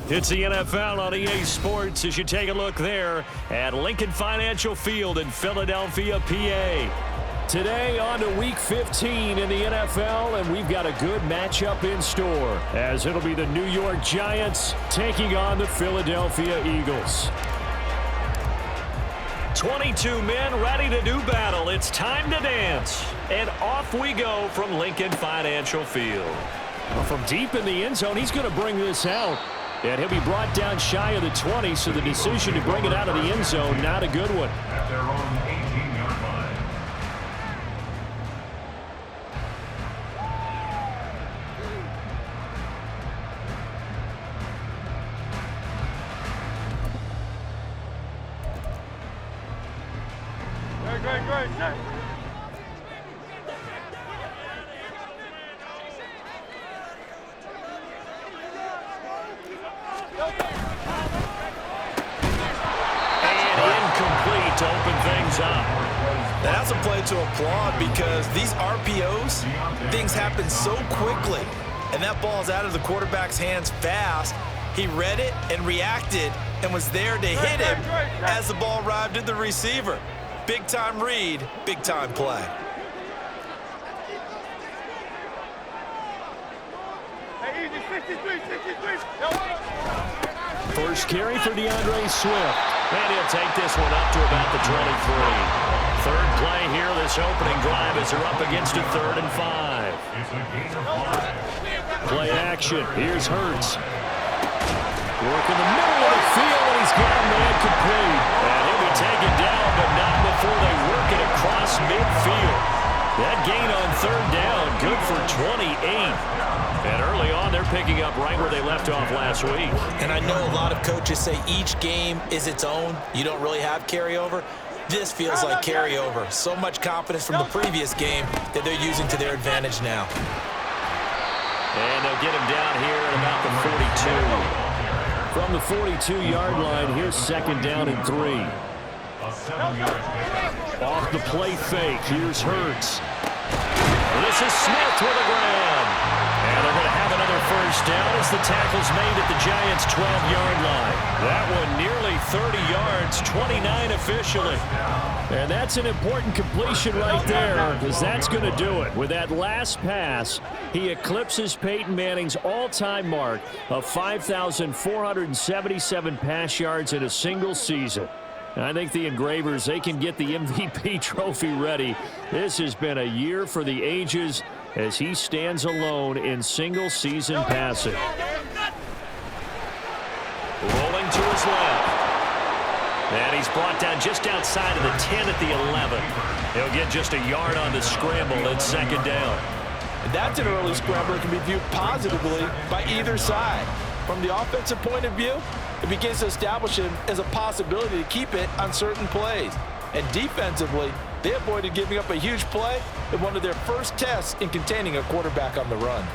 It's the NFL on EA Sports as you take a look there at Lincoln Financial Field in Philadelphia, PA. Today on to Week 15 in the NFL, and we've got a good matchup in store as it'll be the New York Giants taking on the Philadelphia Eagles. 22 men ready to do battle. It's time to dance. And off we go from Lincoln Financial Field. Well, from deep in the end zone, he's going to bring this out. And he'll be brought down shy of the 20, so the decision to bring it out of the end zone, not a good one. At their own 18-yard line. Great. To open things up. That's a play to applaud because these RPOs, things happen so quickly. And that ball's out of the quarterback's hands fast. He read it and reacted and was there to hit him as the ball arrived at the receiver. Big time read, big time play. First carry for DeAndre Swift. And he'll take this one up to about the 23. Third play here, this opening drive as they're up against a 3rd and 5. Play action. Here's Hurts. Work in the middle of the field, and he's got a man complete. And he'll be taken down, but not before they work it across midfield. That gain on 3rd down, good for 28. And early on, they're picking up right where they left off last week. And I know a lot of coaches say each game is its own. You don't really have carryover. This feels like carryover. So much confidence from the previous game that they're using to their advantage now. And they'll get him down here at about the 42. From the 42-yard line, here's 2nd down and 3. Off the play fake, here's Hurts. This is Smith with a grab. And they're going to have another 1st down as the tackle's made at the Giants' 12-yard line. That one nearly 30 yards, 29 officially. And that's an important completion right there because that's going to do it. With that last pass, he eclipses Peyton Manning's all-time mark of 5,477 pass yards in a single season. I think the Engravers, they can get the MVP trophy ready. This has been a year for the ages as he stands alone in single-season passing. Rolling to his left. And he's brought down just outside of the 10 at the 11. He'll get just a yard on the scramble at 2nd down. And that's an early scramble that can be viewed positively by either side. From the offensive point of view, it begins to establish him as a possibility to keep it on certain plays. And defensively, they avoided giving up a huge play in one of their first tests in containing a quarterback on the run.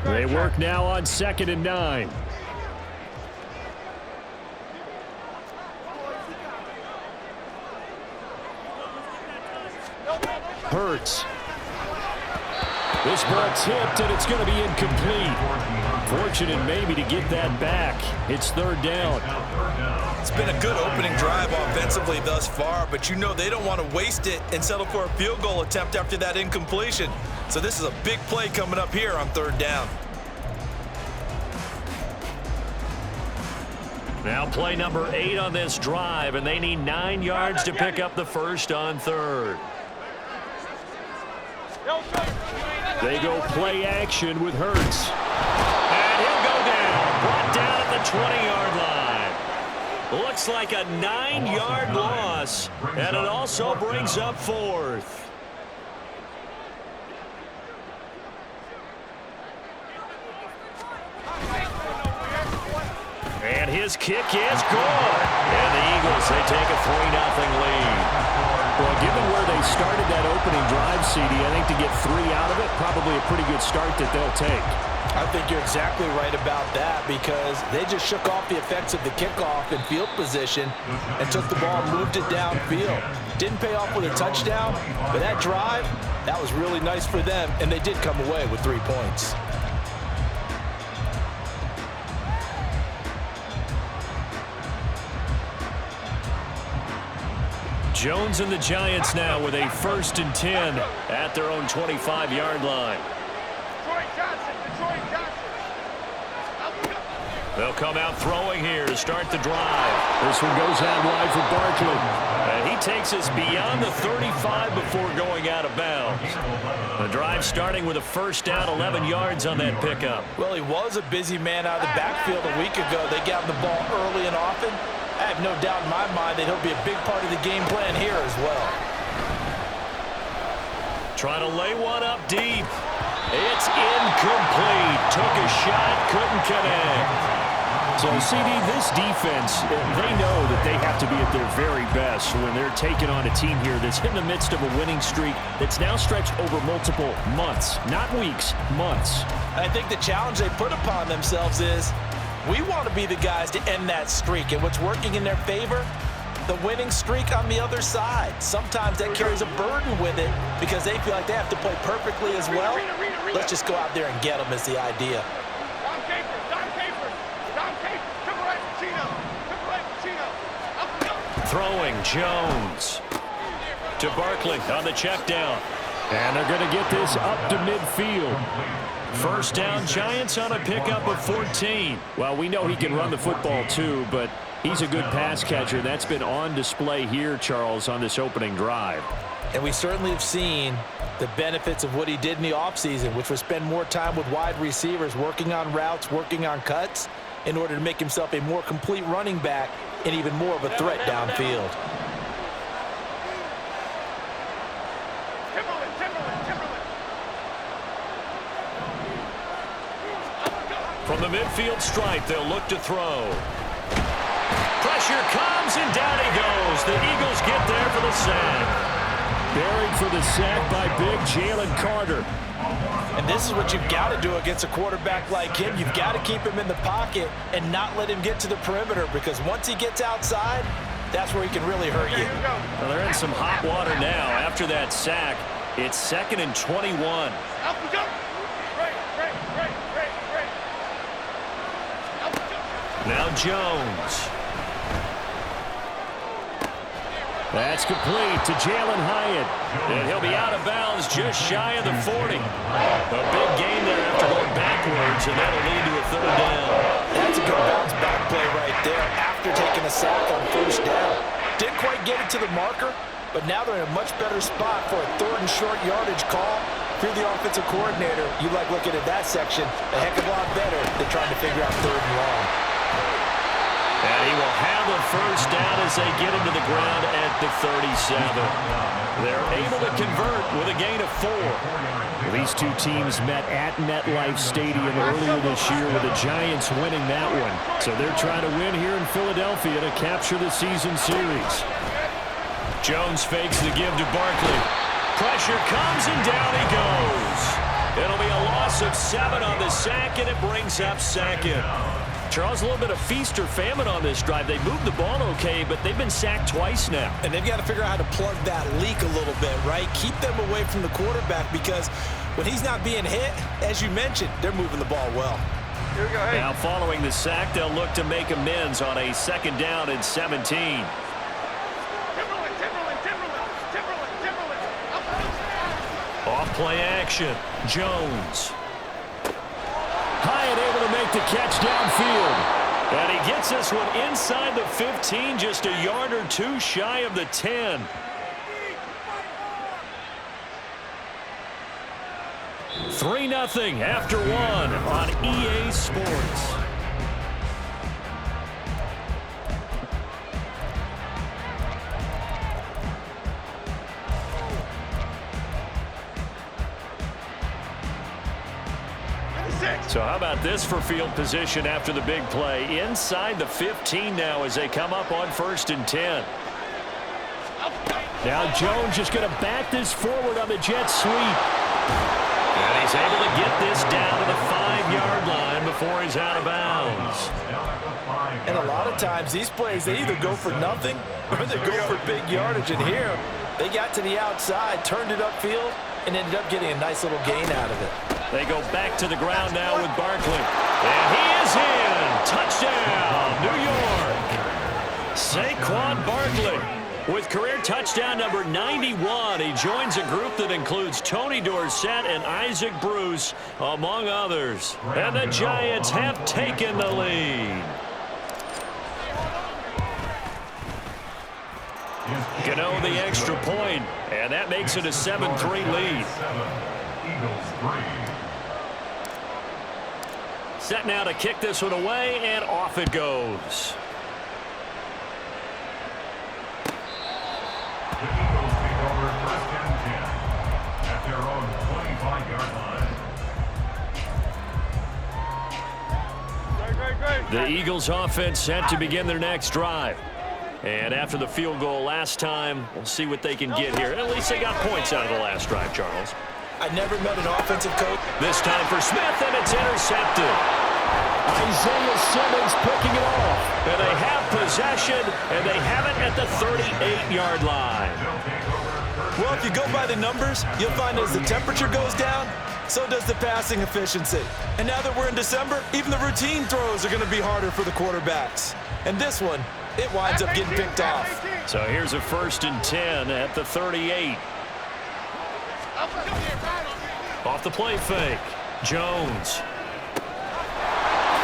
They work now on 2nd and 9. Hurts. This ball tipped, and it's going to be incomplete. Fortunate maybe to get that back. It's 3rd down. It's been a good opening drive offensively thus far, but you know they don't want to waste it and settle for a field goal attempt after that incompletion. So this is a big play coming up here on 3rd down. Now play number 8 on this drive, and they need 9 yards to pick up the first on 3rd. They go play action with Hurts. And he'll go down. Brought down at the 20-yard line. Looks like a 9-yard loss, and it also brings up 4th. And his kick is good. And the Eagles, they take a 3-0 lead. Well, given where they started that opening drive, CD. I think to get 3 out of it, probably a pretty good start that they'll take. I think you're exactly right about that because they just shook off the effects of the kickoff and field position and took the ball and moved it downfield. Didn't pay off with a touchdown, but that drive, that was really nice for them, and they did come away with 3 points. Jones and the Giants now with a 1st and 10 at their own 25-yard line. They'll come out throwing here to start the drive. This one goes out wide for Barkley. And he takes us beyond the 35 before going out of bounds. The drive starting with a 1st down, 11 yards on that pickup. Well, he was a busy man out of the backfield a week ago. They got him the ball early and often. I have no doubt in my mind that he'll be a big part of the game plan here as well. Trying to lay one up deep. It's incomplete. Took a shot, couldn't connect. So, CD, this defense, they know that they have to be at their very best when they're taking on a team here that's in the midst of a winning streak that's now stretched over multiple months, not weeks, months. I think the challenge they put upon themselves is we want to be the guys to end that streak, and what's working in their favor, the winning streak on the other side. Sometimes that carries a burden with it because they feel like they have to play perfectly as well. Let's just go out there and get them is the idea. Throwing Jones to Barkley on the check down. And they're going to get this up to midfield. 1st down, Giants on a pickup of 14. Well, we know he can run the football too, but he's a good pass catcher. That's been on display here, Charles, on this opening drive. And we certainly have seen the benefits of what he did in the offseason, which was spend more time with wide receivers, working on routes, working on cuts, in order to make himself a more complete running back and even more of a threat downfield. From the midfield stripe, they'll look to throw. Pressure comes, and down he goes. The Eagles get there for the sack. Buried for the sack by big Jalen Carter. And this is what you've got to do against a quarterback like him. You've got to keep him in the pocket and not let him get to the perimeter, because once he gets outside, that's where he can really hurt you. Well, they're in some hot water now. After that sack, it's 2nd and 21. Now Jones. That's complete to Jalen Hyatt. And he'll be out of bounds just shy of the 40. A big gain there after going backwards, and that'll lead to a 3rd down. That's a good bounce back play right there after taking a sack on 1st down. Didn't quite get it to the marker, but now they're in a much better spot for a 3rd and short yardage call. If you're the offensive coordinator, you like looking at that section a heck of a lot better than trying to figure out 3rd and long. And he will have a 1st down as they get him to the ground at the 37. They're able to convert with a gain of 4. These two teams met at MetLife Stadium earlier this year with the Giants winning that one. So they're trying to win here in Philadelphia to capture the season series. Jones fakes the give to Barkley. Pressure comes, and down he goes. It'll be a loss of 7 on the sack, and it brings up 2nd. Charles, a little bit of feast or famine on this drive. They moved the ball okay, but they've been sacked twice now. And they've got to figure out how to plug that leak a little bit, right? Keep them away from the quarterback, because when he's not being hit, as you mentioned, they're moving the ball well. Here we go. Hey. Now following the sack, they'll look to make amends on a 2nd down and 17. Off play action. Jones. Hyatt able to make the catch downfield. And he gets this one inside the 15, just a yard or 2 shy of the 10. Three 0 after 1 on EA Sports. So how about this for field position after the big play? Inside the 15 now as they come up on 1st and 10. Now Jones just going to back this forward on the jet sweep. And he's able to get this down to the 5-yard line before he's out of bounds. And a lot of times these plays, they either go for nothing or they go for big yardage. And here, they got to the outside, turned it upfield, and ended up getting a nice little gain out of it. They go back to the ground now with Barkley. And he is in. Touchdown, New York. Saquon Barkley with career touchdown number 91. He joins a group that includes Tony Dorsett and Isaac Bruce, among others. And the Giants have taken the lead. Gano the extra point, and that makes it a 7-3 lead. Set now to kick this one away, and off it goes. The Eagles take over first and 10 at their own 25-yard line. The Eagles offense set to begin their next drive. And after the field goal last time, we'll see what they can get here. At least they got points out of the last drive, Charles. I never met an offensive coach. This time for Smith, and it's intercepted. Isaiah Simmons picking it off. And they have possession, and they have it at the 38-yard line. Well, if you go by the numbers, you'll find as the temperature goes down, so does the passing efficiency. And now that we're in December, even the routine throws are going to be harder for the quarterbacks. And this one, it winds up getting picked off. So here's a 1st and 10 at the 38. Off the play fake. Jones.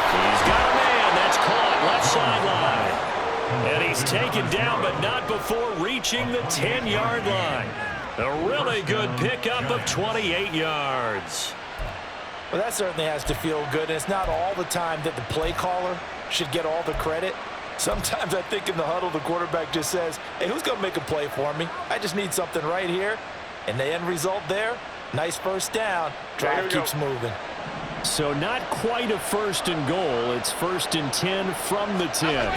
He's got a man. That's caught left sideline. And he's taken down, but not before reaching the 10-yard line. A really good pickup of 28 yards. Well, that certainly has to feel good. And it's not all the time that the play caller should get all the credit. Sometimes I think in the huddle, the quarterback just says, hey, who's going to make a play for me? I just need something right here. And the end result there, nice first down. Drive keeps moving. So not quite a 1st and goal. It's 1st and 10 from the 10.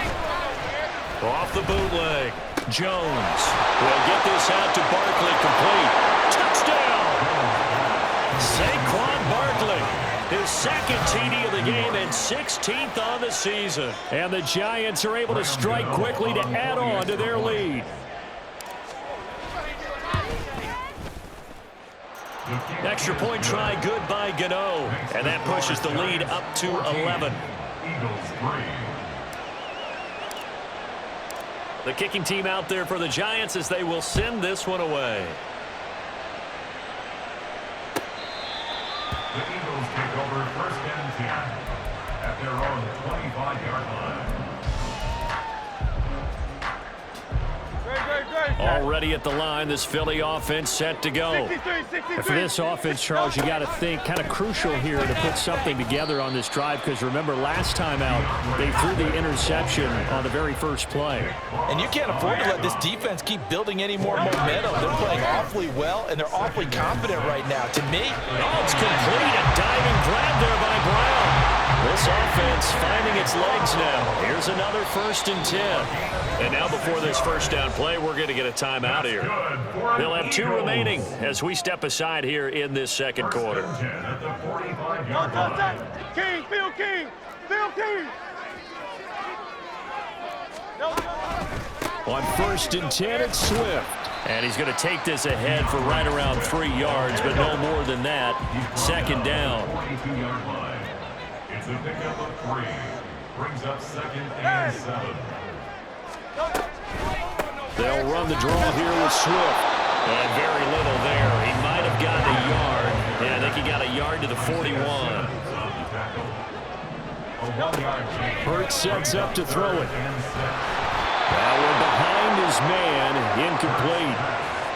Off the bootleg. Jones will get this out to Barkley, complete. Touchdown! Saquon Barkley. His 2nd TD of the game and 16th on the season. And the Giants are able to strike quickly to add on to their lead. Extra point try good by Gano. And that pushes the lead up to 11. The kicking team out there for the Giants as they will send this one away. The Eagles take over first and 10 at their own 25-yard line. Already at the line, this Philly offense set to go. And for this offense, Charles, you got to think kind of crucial here to put something together on this drive, because remember last time out, they threw the interception on the very first play. And you can't afford to let this defense keep building any more momentum. They're playing awfully well, and they're awfully confident right now. To me, it's complete. A diving grab there by Brown. This offense finding its legs now. Here's another 1st and 10. And now before this first down play, we're going to get a timeout here. They'll have 2 remaining as we step aside here in this second quarter. King, Phil King, Phil King. On 1st and 10, it's Swift. And he's going to take this ahead for right around 3 yards, but no more than that. 2nd down. It's a pickup of 3. Brings up 2nd and 7. They'll run the draw here with Swift. And very little there. He might have gotten a yard. Yeah, I think he got a yard to the 41. Hurts sets up to throw it. Now we're behind his man. Incomplete.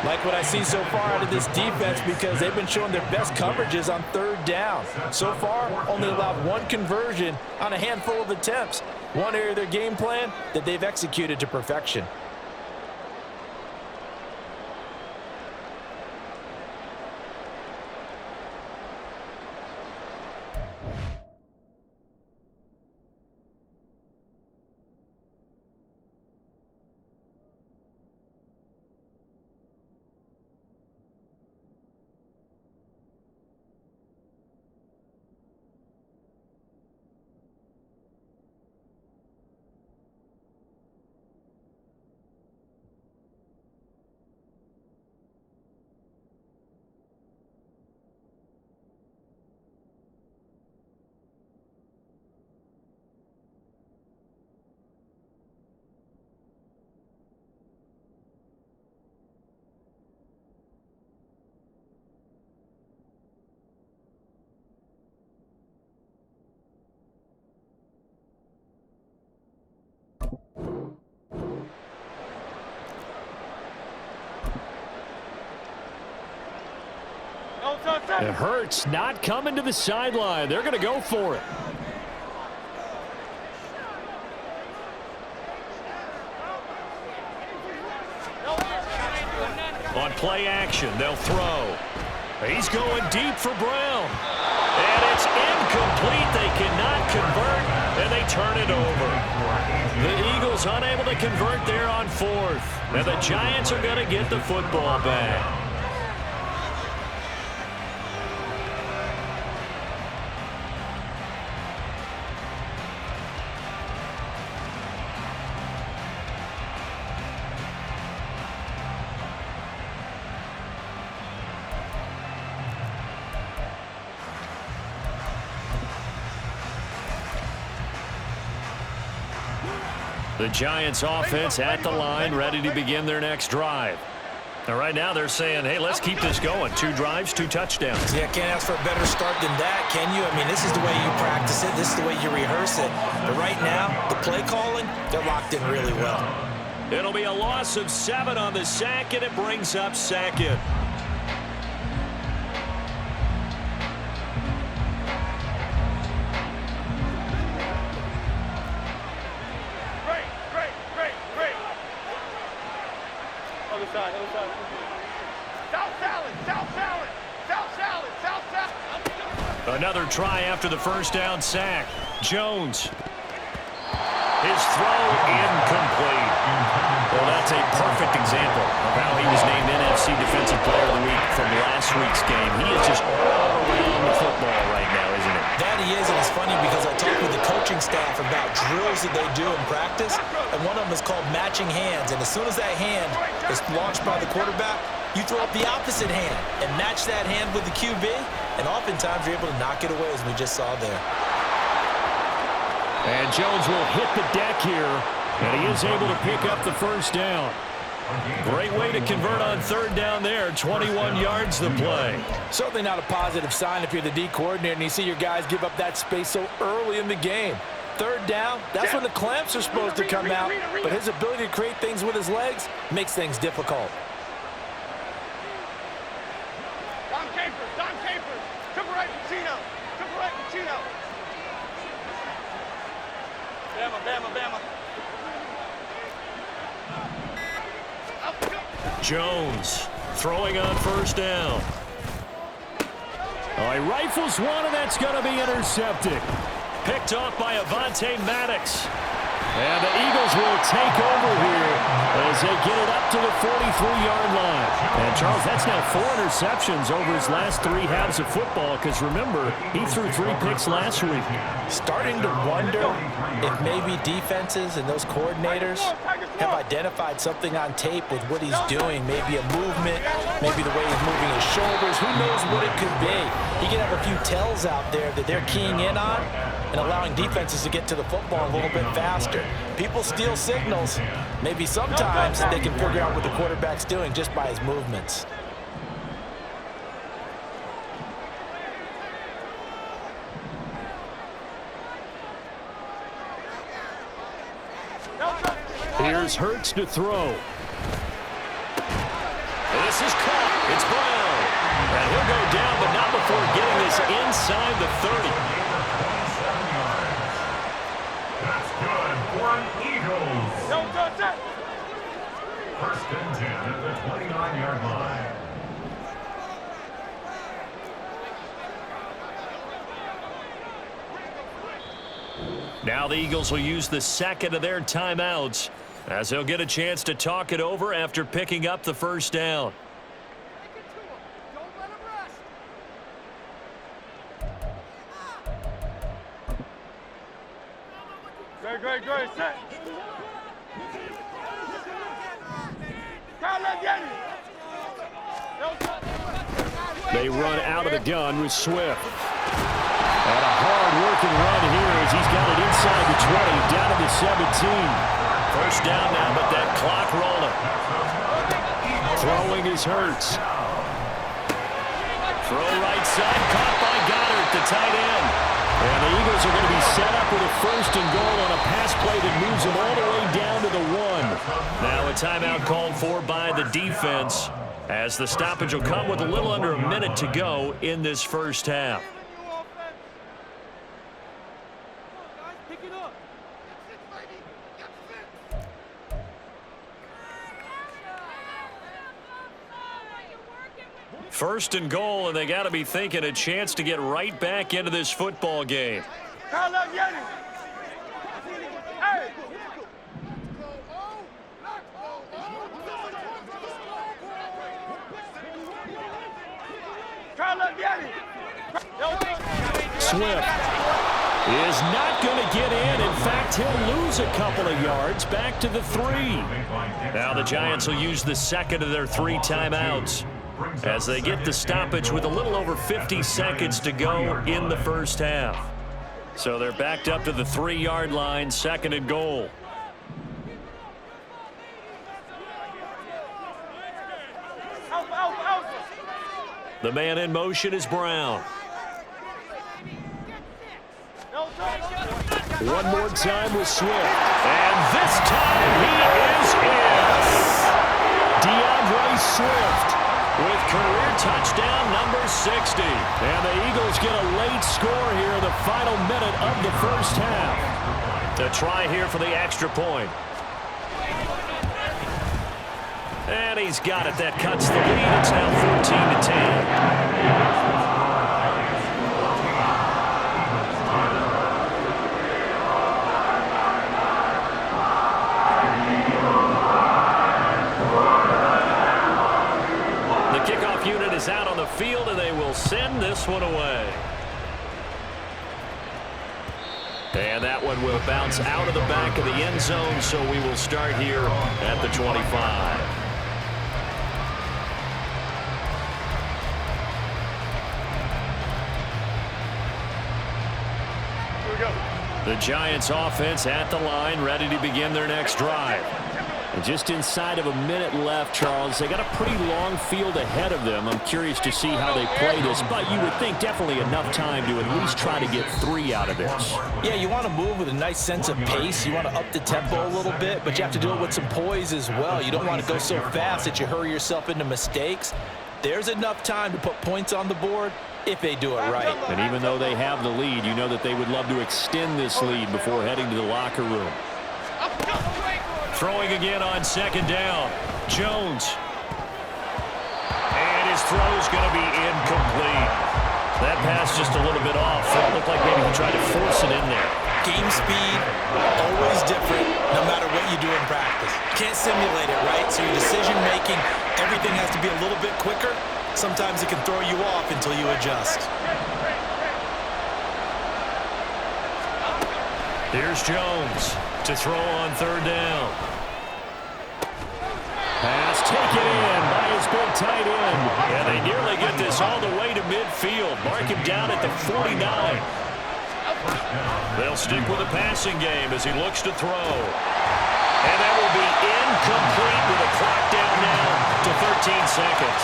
like what I see so far out of this defense, because they've been showing their best coverages on 3rd down. So far, only allowed 1 conversion on a handful of attempts. One area of their game plan that they've executed to perfection. And Hurts not coming to the sideline. They're going to go for it. On play action, they'll throw. He's going deep for Brown. And it's incomplete. They cannot convert, and they turn it over. The Eagles unable to convert there on fourth. And the Giants are going to get the football back. The Giants offense at the line, ready to begin their next drive. Now, right now they're saying, hey, let's keep this going. 2 drives, 2 touchdowns. Yeah, can't ask for a better start than that, can you? I mean, this is the way you practice it. This is the way you rehearse it. But right now, the play calling, they're locked in really well. It'll be a loss of 7 on the sack, and it brings up second. Another try after the first down sack. Jones. His throw incomplete. Well, that's a perfect example of how he was named NFC Defensive Player of the Week from last week's game. He is just all around the football right now, isn't it? That he is, and it's funny because I talked with the coaching staff about drills that they do in practice, and one of them is called matching hands. And as soon as that hand is launched by the quarterback, you throw up the opposite hand and match that hand with the QB, and oftentimes you're able to knock it away, as we just saw there. And Jones will hit the deck here, and he is able to pick up the first down. Great way to convert on third down there. 21 yards the play. Certainly not a positive sign if you're the D coordinator and you see your guys give up that space so early in the game. Third down, that's when the clamps are supposed to come out, but his ability to create things with his legs makes things difficult. Jones throwing on first down. Oh, he rifles one, and that's going to be intercepted. Picked off by Avonte Maddox. And the Eagles will take over here as they get it up to the 43-yard line. And, Charles, that's now 4 interceptions over his last 3 halves of football because, remember, he threw 3 picks last week. Starting to wonder if maybe defenses and those coordinators have identified something on tape with what he's doing. Maybe a movement, maybe the way he's moving his shoulders. Who knows what it could be? He could have a few tells out there that they're keying in on and allowing defenses to get to the football a little bit faster. People steal signals. Maybe sometimes they can figure out what the quarterback's doing just by his movements. Here's Hurts to throw. This is caught. It's Brown. And he'll go down, but not before getting this inside the 30. That's good for an Eagles. First and 10 at the 29-yard line. Now the Eagles will use the second of their timeouts as they'll get a chance to talk it over after picking up the first down. Great, set. They run out of the gun with Swift. And a hard-working run here as he's got it inside the 20, down to the 17. First down now, but that clock rolling. Throwing is Hurts. Throw right side, caught by Goddard, the tight end. And the Eagles are going to be set up with a first and goal on a pass play that moves them all the way down to the 1. Now a timeout called for by the defense. as the stoppage will come with a little under a minute to go in this first half. First and goal, and they got to be thinking a chance to get right back into this football game. Swift is not going to get in. In fact, he'll lose a couple of yards back to the 3. Now the Giants will use the second of their 3 timeouts as they get the stoppage with a little over 50 seconds to go in the first half. So they're backed up to the 3-yard line, second and goal. The man in motion is Brown. One more time with Swift. And this time he is in. DeAndre Swift with career touchdown number 60. And the Eagles get a late score here in the final minute of the first half. To try here for the extra point. And he's got it. That cuts the lead. It's now 14-10. Unit is out on the field, and they will send this one away. And that one will bounce out of the back of the end zone, so we will start here at the 25. Here we go. The Giants offense at the line, ready to begin their next drive. And just inside of a minute left, Charles. They got a pretty long field ahead of them. I'm curious to see how they play this, but you would think definitely enough time to at least try to get 3 out of this. Yeah, you want to move with a nice sense of pace. You want to up the tempo a little bit, but you have to do it with some poise as well. You don't want to go so fast that you hurry yourself into mistakes. There's enough time to put points on the board if they do it right. And even though they have the lead, you know that they would love to extend this lead before heading to the locker room. Throwing again on second down. Jones. And his throw is going to be incomplete. That pass just a little bit off. It looked like maybe he tried to force it in there. Game speed, always different, no matter what you do in practice. You can't simulate it, right? So your decision-making, everything has to be a little bit quicker. Sometimes it can throw you off until you adjust. Here's Jones to throw on third down. Pass taken in by his big tight end. And they nearly get this all the way to midfield. Mark him down at the 49. They'll stick with the passing game as he looks to throw. And that will be incomplete with a clock down now to 13 seconds.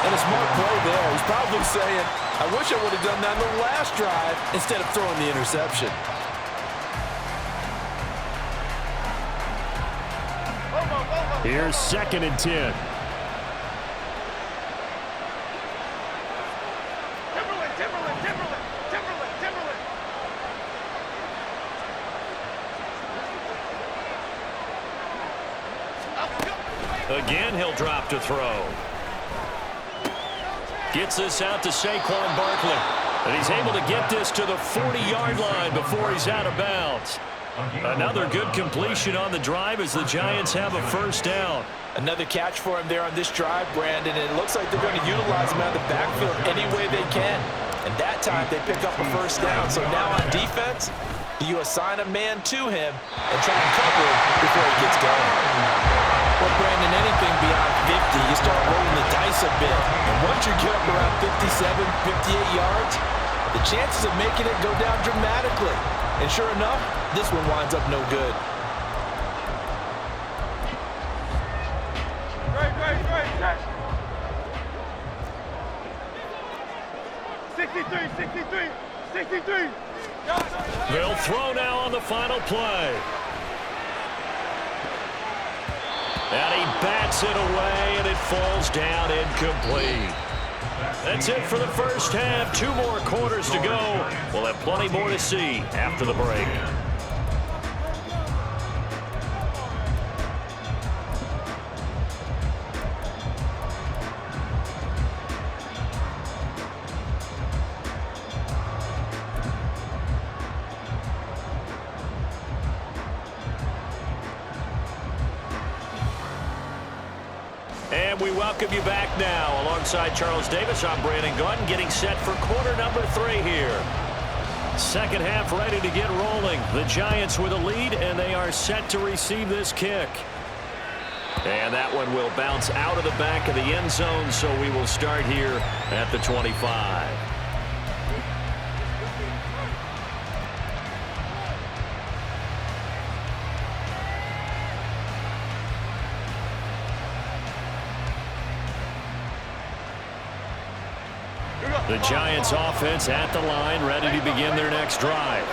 And a smart play there. He's probably saying, I wish I would have done that in the last drive instead of throwing the interception. Here's second and 10. Again, he'll drop to throw. Gets this out to Saquon Barkley. And he's able to get this to the 40-yard line before he's out of bounds. Another good completion on the drive as the Giants have a first down. Another catch for him there on this drive, Brandon. And it looks like they're going to utilize him out of the backfield any way they can. And that time they pick up a first down. So now on defense, you assign a man to him and try and cover him before he gets going. Well, Brandon, anything beyond 50, you start rolling the dice a bit. And once you get up around 57, 58 yards, the chances of making it go down dramatically. And sure enough, this one winds up no good. Great. 63. They'll throw now on the final play. And he bats it away, and it falls down incomplete. That's it for the first half. 2 more quarters to go. We'll have plenty more to see after the break. And we welcome you back now. Alongside Charles Davis, I'm Brandon Gunn, getting set for quarter number 3 here. Second half ready to get rolling. The Giants with a lead, and they are set to receive this kick. And that one will bounce out of the back of the end zone, so we will start here at the 25. The Giants offense at the line, ready to begin their next drive.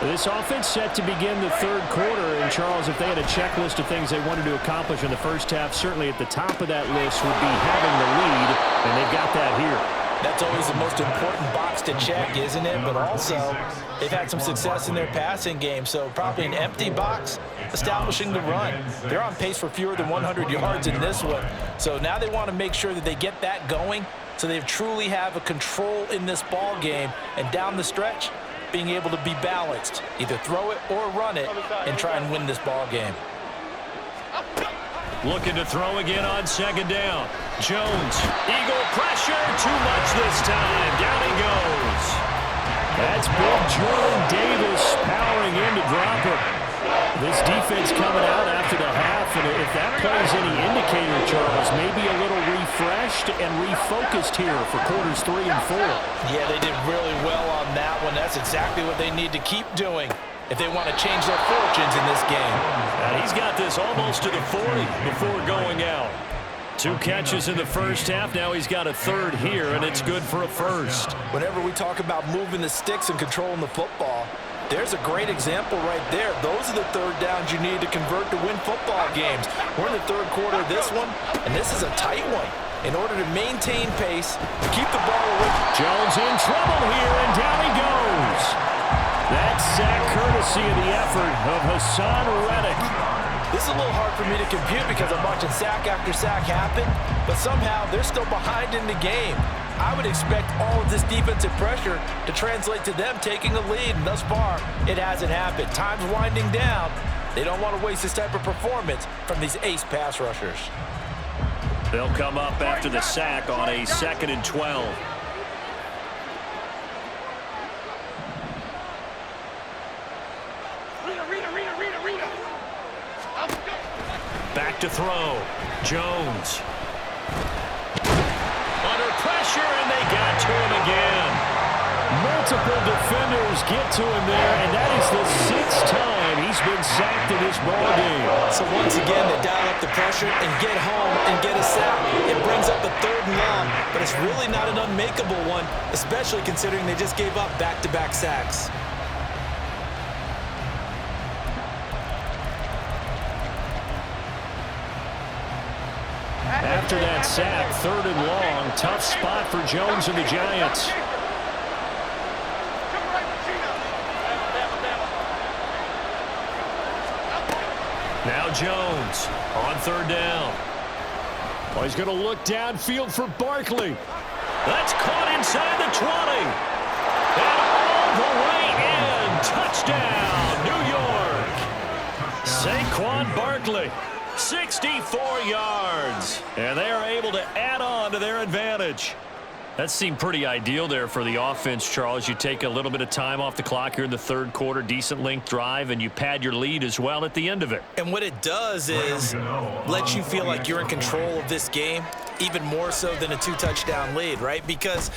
This offense set to begin the third quarter. And, Charles, if they had a checklist of things they wanted to accomplish in the first half, certainly at the top of that list would be having the lead, and they've got that here. That's always the most important box to check, isn't it? But also, they've had some success in their passing game, so probably an empty box establishing the run. They're on pace for fewer than 100 yards in this one. So now they want to make sure that they get that going so they truly have a control in this ball game, and down the stretch, being able to be balanced. Either throw it or run it and try and win this ball game. Looking to throw again on second down. Jones, eagle pressure, too much this time. Down he goes. That's big Jordan Davis powering in to drop him. This defense coming out after the half, and if that plays any indicator, Charles, maybe a little refreshed and refocused here for quarters 3 and 4. Yeah, they did really well on that one. That's exactly what they need to keep doing if they want to change their fortunes in this game. And he's got this almost to the 40 before going out. 2 catches in the first half. Now he's got a third here, and it's good for a first. Whenever we talk about moving the sticks and controlling the football, there's a great example right there. Those are the third downs you need to convert to win football games. We're in the third quarter of this one, and this is a tight one. In order to maintain pace, keep the ball away. Jones in trouble here, and down he goes. That's sack courtesy of the effort of Hassan Reddick. This is a little hard for me to compute because I'm watching sack after sack happen, but somehow they're still behind in the game. I would expect all of this defensive pressure to translate to them taking a lead, and thus far, it hasn't happened. Time's winding down. They don't want to waste this type of performance from these ace pass rushers. They'll come up after the sack on a 2nd and 12. Back to throw. Jones. Under pressure, and they got to him again. Multiple defenders get to him there, and that is the 6th time he's been sacked in this ballgame. So once again, they dial up the pressure and get home and get a sack. It brings up a 3rd and long, but it's really not an unmakeable one, especially considering they just gave up back-to-back sacks. After that sack, 3rd and long, tough spot for Jones and the Giants. Now Jones on 3rd down. Oh, he's going to look downfield for Barkley. That's caught inside the 20. And all the way in. Touchdown, New York. Saquon Barkley. 64 yards, and they are able to add on to their advantage. That seemed pretty ideal there for the offense, Charles. You take a little bit of time off the clock here in the third quarter, decent length drive, and you pad your lead as well at the end of it. And what it does is let you feel like you're in control of this game, even more so than a 2-touchdown lead, right? Because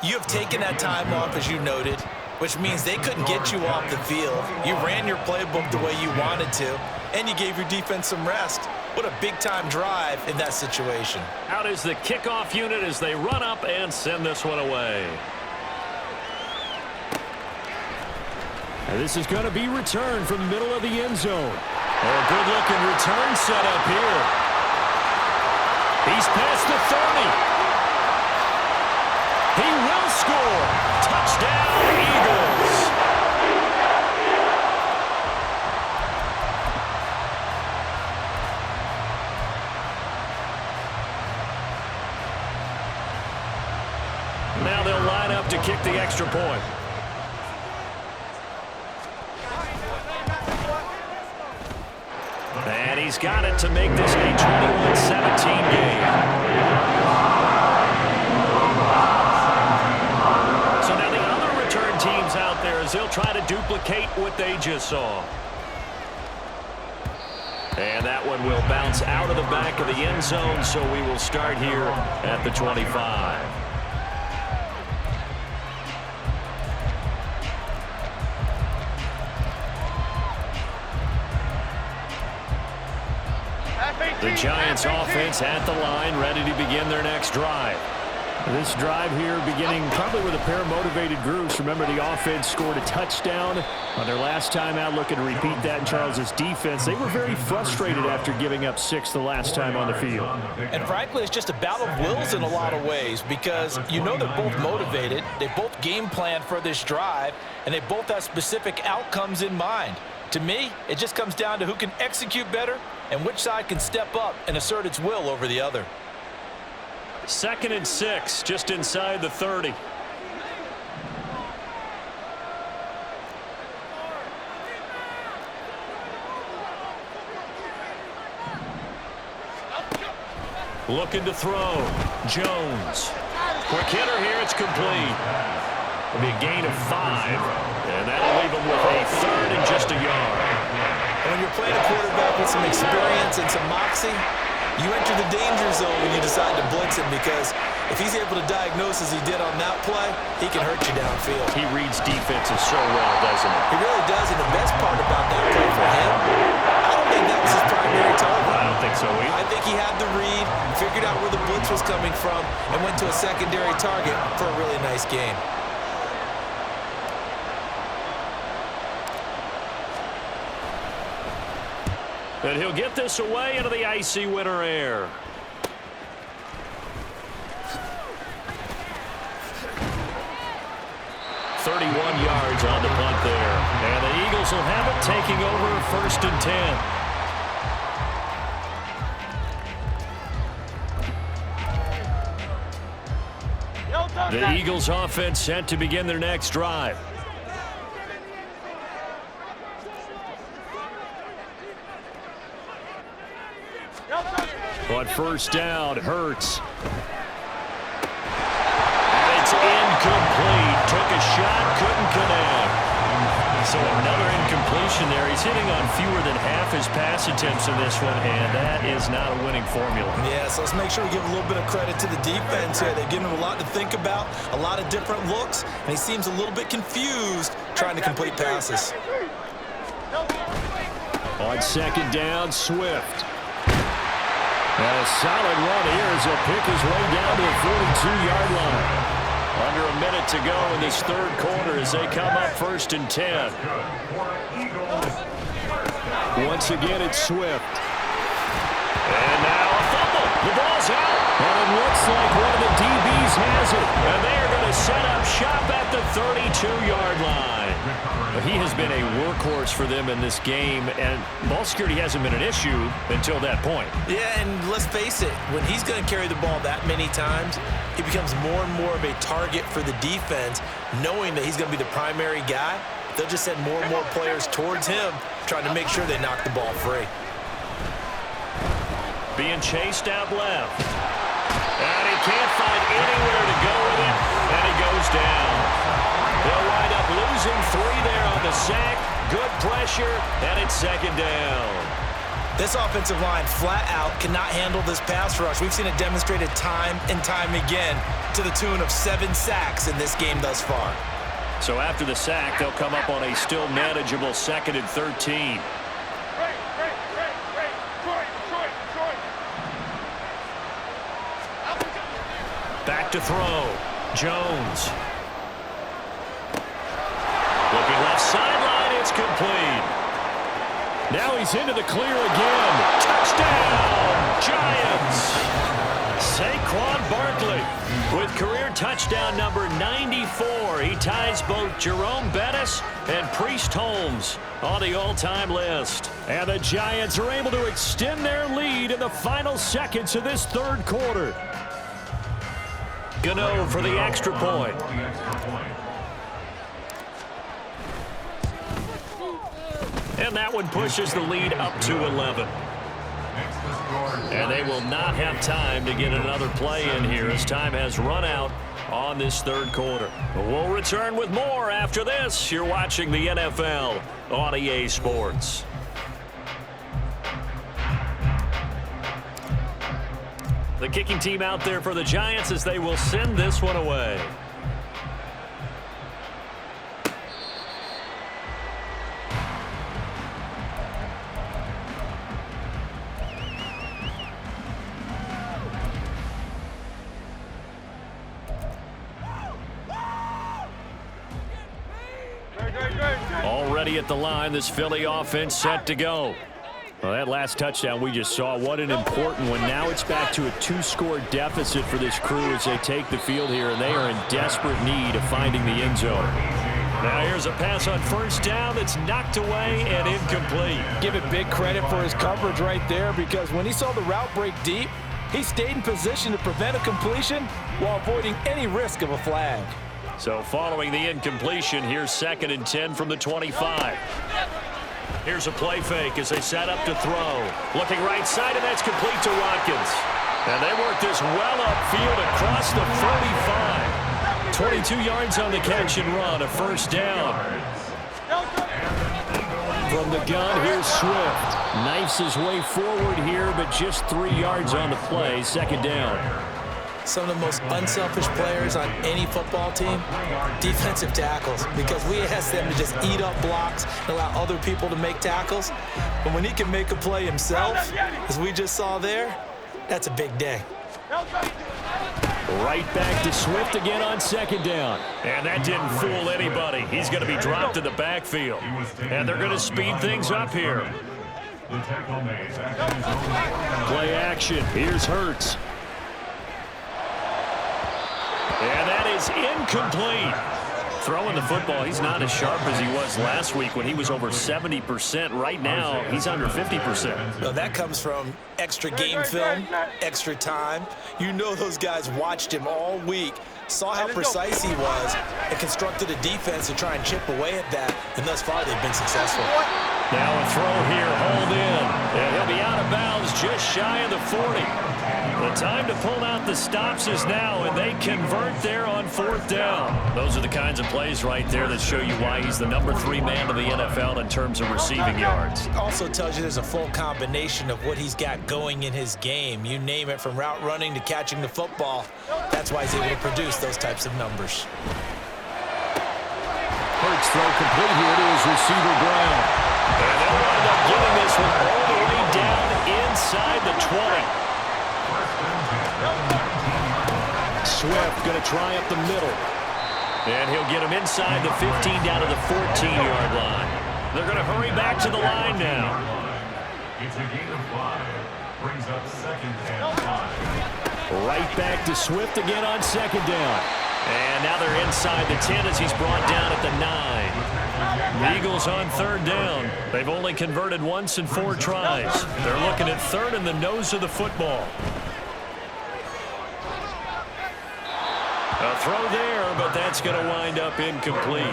you have taken that time off, as you noted, which means they couldn't get you off the field. You ran your playbook the way you wanted to, and you gave your defense some rest. What a big-time drive in that situation. Out is the kickoff unit as they run up and send this one away. And this is going to be returned from the middle of the end zone. Oh, good-looking return set up here. He's past the 30. He will score. Touchdown, Eagles. Now they'll line up to kick the extra point. And he's got it to make this a 21-17 game. So now the other return teams out there as they'll try to duplicate what they just saw. And that one will bounce out of the back of the end zone, so we will start here at the 25. The Giants offense at the line, ready to begin their next drive. This drive here beginning probably with a pair of motivated groups. Remember, the offense scored a touchdown on their last time out, looking to repeat that in Charles's defense. They were very frustrated after giving up 6 the last time on the field. And frankly, it's just a battle of wills in a lot of ways because you know they're both motivated. They both game planned for this drive, and they both have specific outcomes in mind. To me, it just comes down to who can execute better and which side can step up and assert its will over the other. 2nd and 6, just inside the 30. Looking to throw. Jones. Quick hitter here. It's complete. It'll be a gain of 5. And that'll leave him with a 3rd and just a yard. When you're playing a quarterback with some experience and some moxie, you enter the danger zone when you decide to blitz him because if he's able to diagnose as he did on that play, he can hurt you downfield. He reads defenses so well, doesn't he? He really does, and the best part about that play for him, I don't think that was his primary target. I don't think so either. I think he had the read, figured out where the blitz was coming from, and went to a secondary target for a really nice game. And he'll get this away into the icy winter air. yards on the punt there. And the Eagles will have it, taking over 1st and 10. The Eagles offense set to begin their next drive. On 1st down, Hurts. And it's incomplete. Took a shot, couldn't connect. So another incompletion there. He's hitting on fewer than half his pass attempts in this one, and that is not a winning formula. Yeah, so let's make sure we give a little bit of credit to the defense here. They've given him a lot to think about, a lot of different looks, and he seems a little bit confused trying to complete passes. On 2nd down, Swift. And a solid run here as he'll pick his way down to the 42-yard line. Under a minute to go in this 3rd quarter as they come up 1st and 10. Once again, it's Swift. And now a fumble. The ball's out. And it looks like one of the DBs has it. And they're going to set up shop at the 32-yard line. He has been a workhorse for them in this game, and ball security hasn't been an issue until that point. Yeah, and let's face it, when he's going to carry the ball that many times, he becomes more and more of a target for the defense, knowing that he's going to be the primary guy. They'll just send more and more players towards him, trying to make sure they knock the ball free. Being chased out left. And he can't find anywhere to go with it, and he goes down. They'll wind up losing 3 there on the sack. Good pressure, and it's 2nd down. This offensive line flat out cannot handle this pass rush. We've seen it demonstrated time and time again to the tune of 7 sacks in this game thus far. So after the sack, they'll come up on a still manageable 2nd and 13. Back to throw. Jones. Looking left sideline, it's complete. Now he's into the clear again. Touchdown, Giants! Barkley with career touchdown number 94. He ties both Jerome Bettis and Priest Holmes on the all-time list. And the Giants are able to extend their lead in the final seconds of this third quarter. Gano for the extra point. And that one pushes the lead up to 11. And they will not have time to get another play in here as time has run out on this third quarter. We'll return with more after this. You're watching the NFL on EA Sports. The kicking team out there for the Giants as they will send this one away. Already at the line, this Philly offense set to go. Well, that last touchdown we just saw, what an important one. Now it's back to a 2-score deficit for this crew as they take the field here, and they are in desperate need of finding the end zone. Now here's a pass on first down that's knocked away and incomplete. Give it big credit for his coverage right there, because when he saw the route break deep, he stayed in position to prevent a completion while avoiding any risk of a flag. So following the incompletion, here's 2nd and 10 from the 25. Here's a play fake as they set up to throw. Looking right side, and that's complete to Watkins. And they work this well upfield across the 45. 22 yards on the catch and run, a first down. From the gun, here's Swift. Knifes his way forward here, but just 3 yards on the play, 2nd down. Some of the most unselfish players on any football team, defensive tackles, because we ask them to just eat up blocks and allow other people to make tackles. But when he can make a play himself, as we just saw there, that's a big day. Right back to Swift again on 2nd down. And that didn't fool anybody. He's going to be dropped in the backfield. And they're going to speed things up here. Play action. Here's Hurts. And that is incomplete. Throwing the football, he's not as sharp as he was last week when he was over 70%. Right now, he's under 50%. No, that comes from extra game film, extra time. You know those guys watched him all week, saw how precise he was, and constructed a defense to try and chip away at that. And thus far, they've been successful. Now a throw here, hold in. And he'll be out of bounds just shy of the 40. The time to pull out the stops is now, and they convert there on 4th down. Those are the kinds of plays right there that show you why he's the number 3 man of the NFL in terms of receiving yards. Also tells you there's a full combination of what he's got going in his game. You name it, from route running to catching the football. That's why he's able to produce those types of numbers. Hurts throw complete here to his receiver Brown. And they'll wind up getting this one all the way down inside the 20. Swift going to try up the middle. And he'll get him inside the 15 down to the 14-yard line. They're going to hurry back to the line now. It's a gain of 5. Brings up 2nd and 5. Right back to Swift again on 2nd down. And now they're inside the 10 as he's brought down at the 9. The Eagles on 3rd down. They've only converted once in 4 tries. They're looking at 3rd in the nose of the football. A throw there, but that's going to wind up incomplete.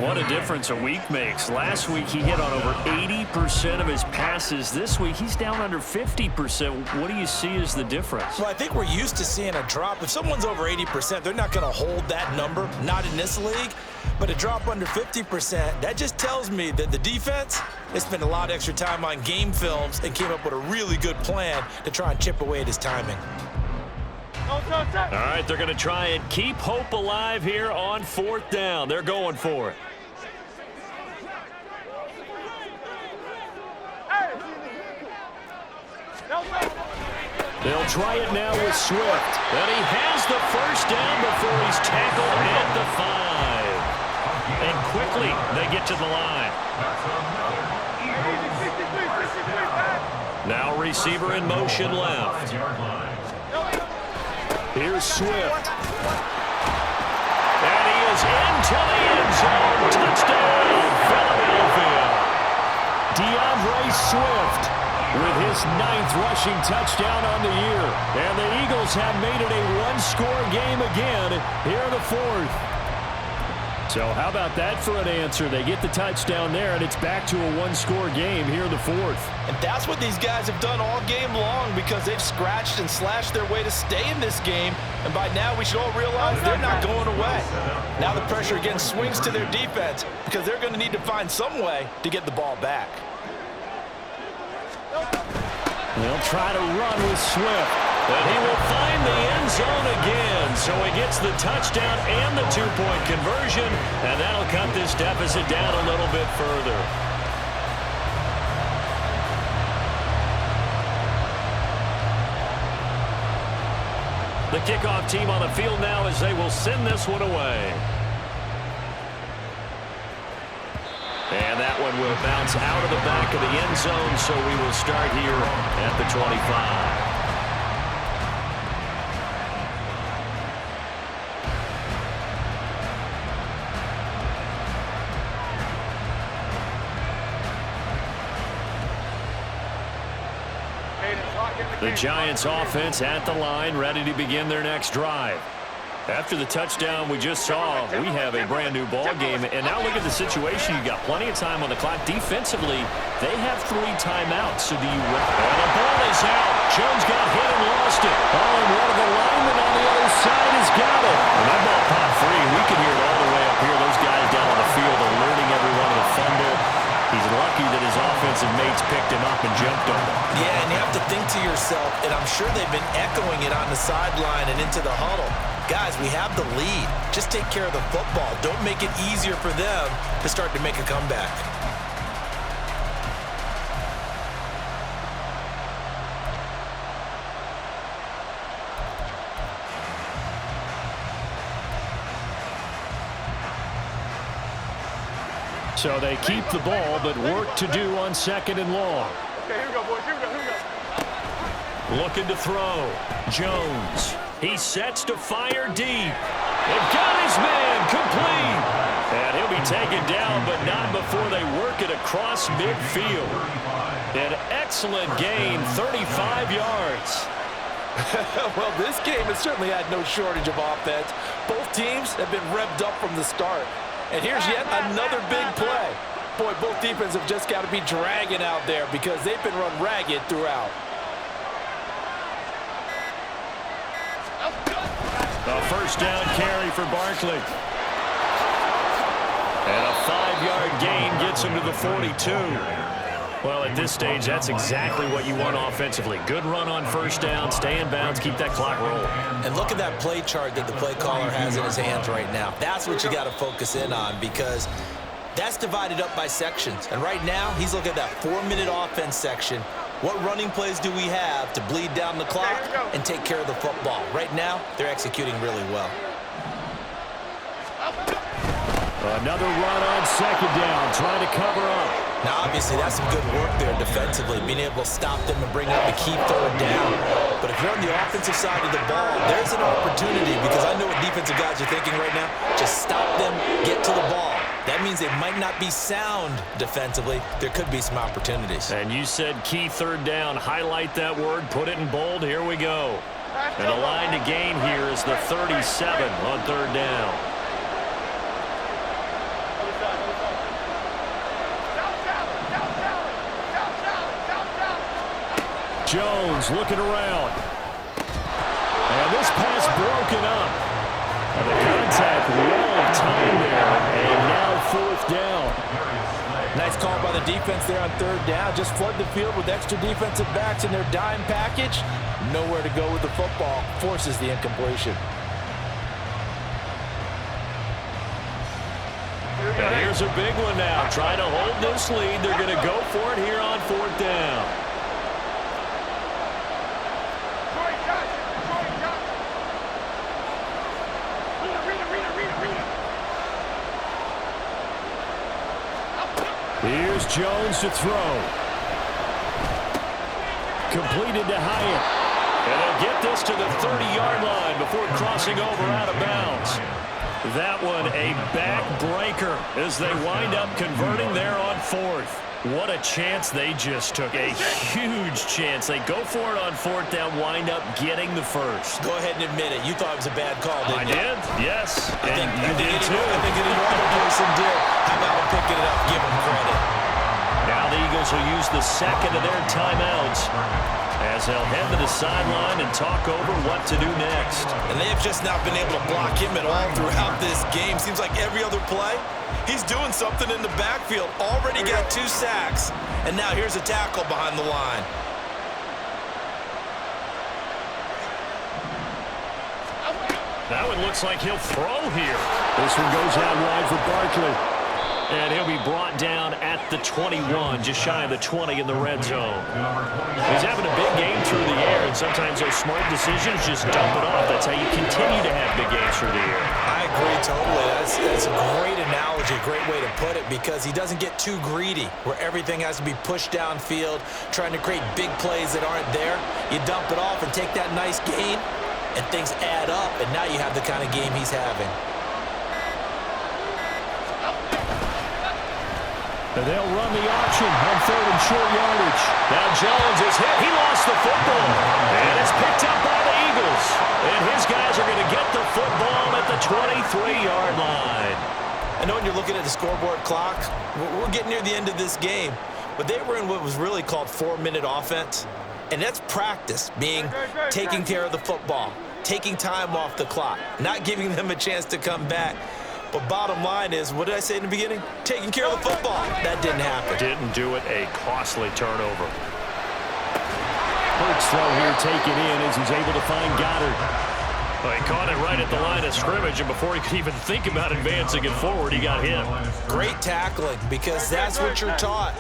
What a difference a week makes. Last week he hit on over 80% of his passes. This week he's down under 50%. What do you see as the difference? Well, I think we're used to seeing a drop. If someone's over 80%, they're not going to hold that number, not in this league. But a drop under 50%, that just tells me that the defense has spent a lot of extra time on game films and came up with a really good plan to try and chip away at his timing. All right, they're going to try and keep hope alive here on 4th down. They're going for it. They'll try it now with Swift. And he has the first down before he's tackled at the 5. And quickly they get to the line. Now receiver in motion left. Here's Swift. And he is into the end zone. Touchdown, Philadelphia. DeAndre Swift with his 9th rushing touchdown on the year. And the Eagles have made it a one-score game again here in the 4th. So how about that for an answer? They get the touchdown there, and it's back to a one-score game here in the 4th. And that's what these guys have done all game long because they've scratched and slashed their way to stay in this game. And by now, we should all realize they're not going away. Now the pressure again swings to their defense because they're going to need to find some way to get the ball back. They'll try to run with Swift, but he will find the end zone again. So he gets the touchdown and the 2-point conversion, and that'll cut this deficit down a little bit further. The kickoff team on the field now as they will send this one away. And that one will bounce out of the back of the end zone, so we will start here at the 25. The Giants offense at the line, ready to begin their next drive. After the touchdown we just saw, we have a brand new ball game. And now look at the situation. You've got plenty of time on the clock. Defensively, they have 3 timeouts. So do you run? And the ball is out. Jones got hit and lost it. Oh, and one of the linemen on the other side has got it. And that ball popped free. We can hear it all the way up here. Those guys down on the field alerting everyone of the fumble. He's lucky that his offensive mates picked him up and jumped on him. Yeah, and you have to think to yourself, and I'm sure they've been echoing it on the sideline and into the huddle. Guys, we have the lead. Just take care of the football. Don't make it easier for them to start to make a comeback. So they keep the ball, but work to do on 2nd and long. Okay, here we go, boys. Here we go, here we go. Looking to throw. Jones. He sets to fire deep. And got his man complete. And he'll be taken down, but not before they work it across midfield. An excellent gain, 35 yards. Well, this game has certainly had no shortage of offense. Both teams have been revved up from the start. And here's yet another big play. Boy, both defenses have just got to be dragging out there because they've been run ragged throughout. A first down carry for Barkley. And a 5-yard gain gets him to the 42. Well, at this stage, that's exactly what you want offensively. Good run on first down, stay in bounds, keep that clock rolling. And look at that play chart that the play caller has in his hands right now. That's what you got to focus in on because that's divided up by sections. And right now, he's looking at that 4-minute offense section. What running plays do we have to bleed down the clock and take care of the football? Right now, they're executing really well. Another run on 2nd down, trying to cover up. Now, obviously, that's some good work there defensively, being able to stop them and bring up a key 3rd down. But if you're on the offensive side of the ball, there's an opportunity because I know what defensive guys are thinking right now. Just stop them, get to the ball. That means they might not be sound defensively. There could be some opportunities. And you said key 3rd down. Highlight that word, put it in bold. Here we go. And the line to gain here is the 37 on 3rd down. Jones looking around. And this pass broken up. And the contact well timed there. And now 4th down. Nice call by the defense there on 3rd down. Just flood the field with extra defensive backs in their dime package. Nowhere to go with the football. Forces the incompletion. And here's a big one now. Trying to hold this lead. They're going to go for it here on 4th down. Here's Jones to throw. Completed to Hyatt. And they'll get this to the 30-yard line before crossing over out of bounds. That one a backbreaker as they wind up converting there on fourth. What a chance they just took. A huge chance. They go for it on fourth down, wind up getting the first. Go ahead and admit it. You thought it was a bad call, didn't you? I did, yes. I think you did too. I think any other person did. How about him picking it up? Give him credit. Now the Eagles will use the second of their timeouts as they'll head to the sideline and talk over what to do next. And they have just not been able to block him at all throughout this game. Seems like every other play, he's doing something in the backfield. Already got 2 sacks. And now here's a tackle behind the line. That one looks like he'll throw here. This one goes out wide for Barkley. And he'll be brought down at the 21, just shy of the 20 in the red zone. He's having a big game through the air, and sometimes those smart decisions just dump it off. That's how you continue to have big games through the air. I agree totally. That's a great analogy, a great way to put it, because he doesn't get too greedy where everything has to be pushed downfield, trying to create big plays that aren't there. You dump it off and take that nice gain, and things add up, and now you have the kind of game he's having. And they'll run the option on third and short yardage. Now Jones is hit. He lost the football. And it's picked up by the Eagles. And his guys are going to get the football at the 23-yard line. I know when you're looking at the scoreboard clock, we're getting near the end of this game, but they were in what was really called 4-minute offense. And that's practice, being taking care of the football, taking time off the clock, not giving them a chance to come back. But bottom line is, what did I say in the beginning? Taking care of the football. That didn't happen. Didn't do it. A costly turnover. Hurts throw here taken in as he's able to find Goddard. Well, he caught it right at the line of scrimmage, and before he could even think about advancing it forward, he got hit. Great tackling, because that's what you're taught.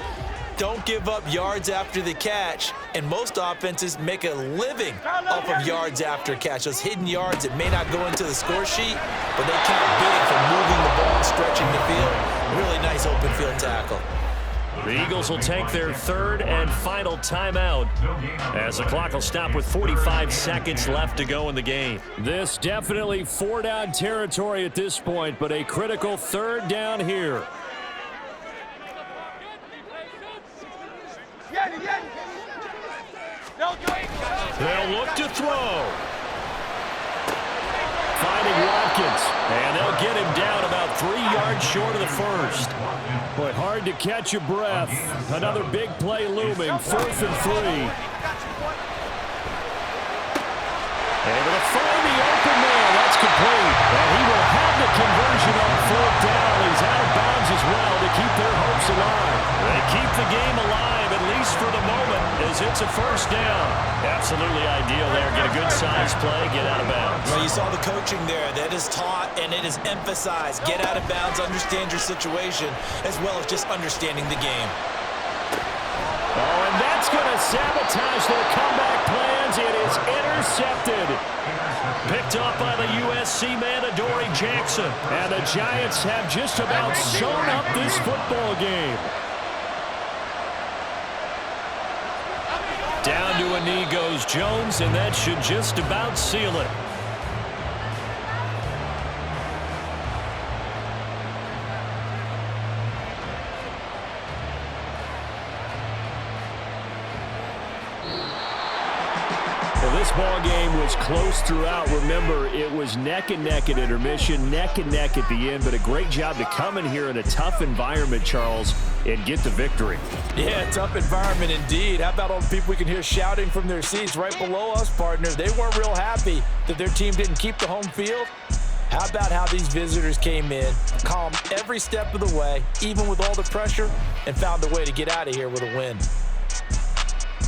Don't give up yards after the catch, and most offenses make a living off of yards after catch. Those hidden yards that may not go into the score sheet, but they count big for moving the ball and stretching the field. Really nice open field tackle. The Eagles will take their third and final timeout as the clock will stop with 45 seconds left to go in the game. This definitely 4-down territory at this point, but a critical third down here. They'll look to throw. Finding Watkins. And they'll get him down about 3 yards short of the first. Boy, hard to catch your breath. Another big play looming. 4th and 3. Able to find the open man. That's complete. And he will have the conversion on 4th down. He's out of bounds as well to keep their hopes alive. They keep the game alive, at least for the moment, as it's a first down. Absolutely ideal there. Get a good size play, get out of bounds. Well, you saw the coaching there. That is taught and it is emphasized. Get out of bounds, understand your situation, as well as just understanding the game. Oh, and that's going to sabotage their comeback plans. It is intercepted. Picked off by the USC man, Adoree Jackson. And the Giants have just about sewn up this football game. Down to a knee goes Jones, and that should just about seal it. Well, this ball game was close throughout. Remember, it was neck and neck at intermission, neck and neck at the end, but a great job to come in here in a tough environment, Charles, and get the victory. Yeah, tough environment indeed. How about all the people we can hear shouting from their seats right below us, partner? They weren't real happy that their team didn't keep the home field. How about how these visitors came in, calm every step of the way, even with all the pressure, and found a way to get out of here with a win.